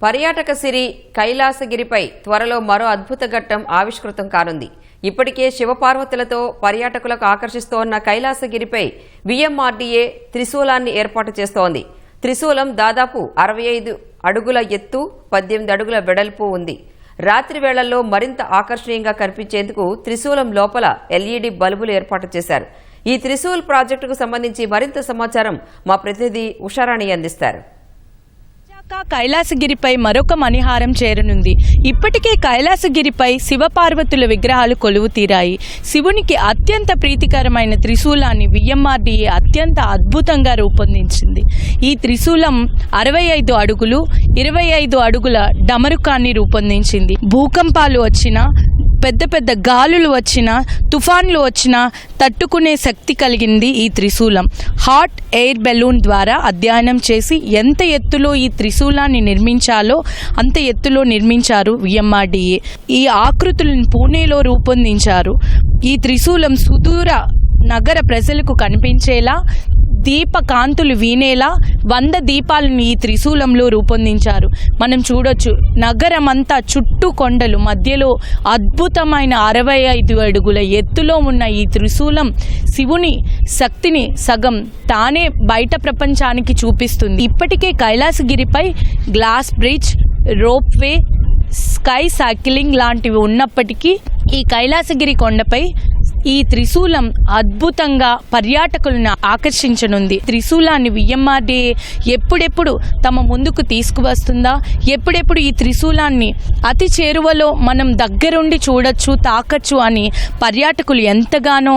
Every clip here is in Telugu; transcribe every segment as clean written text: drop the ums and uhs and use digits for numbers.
పర్యాటక సిరి కైలాసగిరిపై త్వరలో మరో అద్భుత ఘట్టం ఆవిష్కృతం కానుంది. ఇప్పటికే శివపార్వతులతో పర్యాటకులకు ఆకర్షిస్తోన్న కైలాసగిరిపై విఎంఆర్డీఏ త్రిశూలాన్ని ఏర్పాటు చేస్తోంది. త్రిశూలం దాదాపు 65 అడుగుల ఎత్తు, 18 అడుగుల వెడల్పు ఉంది. రాత్రి వేళల్లో మరింత ఆకర్షణీయంగా కనిపించేందుకు త్రిశూలం లోపల ఎల్ఈడీ బల్బులు ఏర్పాటు చేశారు. ఈ త్రిశూల్ ప్రాజెక్టుకు సంబంధించి మరింత సమాచారం మా ప్రతినిధి ఉషారాణి అందిస్తారు. కైలాసగిరిపై మరొక మణిహారం చేరనుంది. ఇప్పటికే కైలాసగిరిపై శివపార్వతుల విగ్రహాలు కొలువు తీరాయి. శివునికి అత్యంత ప్రీతికరమైన త్రిశూలాన్ని విఎంఆర్డీఏ అత్యంత అద్భుతంగా రూపొందించింది. ఈ త్రిశూలం 65 అడుగులు, 25 అడుగుల డమరుకాన్ని రూపొందించింది. భూకంపాలు వచ్చినా, పెద్ద పెద్ద గాలులు వచ్చినా, తుఫాన్లు వచ్చినా తట్టుకునే శక్తి కలిగింది ఈ త్రిశూలం. హాట్ ఎయిర్ బెలూన్ ద్వారా అధ్యయనం చేసి ఎంత ఎత్తులో ఈ త్రిశూలాన్ని నిర్మించాలో అంత ఎత్తులో నిర్మించారు విఎంఆర్డీఏ. ఈ ఆకృతులను పూణేలో రూపొందించారు. ఈ త్రిశూలం సుదూర నగర ప్రజలకు కనిపించేలా, దీప కాంతులు వీనేలా 100 దీపాలను ఈ త్రిశూలంలో రూపొందించారు. మనం చూడొచ్చు, నగరమంతా చుట్టూ కొండలు మధ్యలో అద్భుతమైన 65 అడుగుల ఎత్తులో ఉన్న ఈ త్రిశూలం శివుని శక్తిని సగం తానే బయట ప్రపంచానికి చూపిస్తుంది. ఇప్పటికే కైలాసగిరిపై glass bridge, ropeway, sky cycling లాంటివి ఉన్నప్పటికీ ఈ కైలాసగిరి కొండపై ఈ త్రిశూలం అద్భుతంగా పర్యాటకులను ఆకర్షించనుంది. త్రిశూలాన్ని విఎంఆర్డీఏ ఎప్పుడెప్పుడు తమ ముందుకు తీసుకువస్తుందా, ఎప్పుడెప్పుడు ఈ త్రిశూలాన్ని అతి చేరువలో మనం దగ్గరుండి చూడొచ్చు, తాకచ్చు అని పర్యాటకులు ఎంతగానో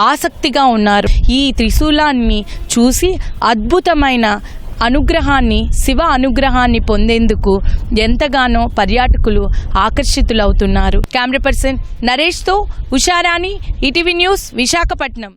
ఆసక్తిగా ఉన్నారు. ఈ త్రిశూలాన్ని చూసి అద్భుతమైన అనుగ్రహాన్ని, శివ అనుగ్రహాన్ని పొందేందుకు ఎంతగానో పర్యాటకులు ఆకర్షితులవుతున్నారు. కెమెరా పర్సన్ నరేష్తో ఉషారాణి, ఈటీవీ న్యూస్, విశాఖపట్నం.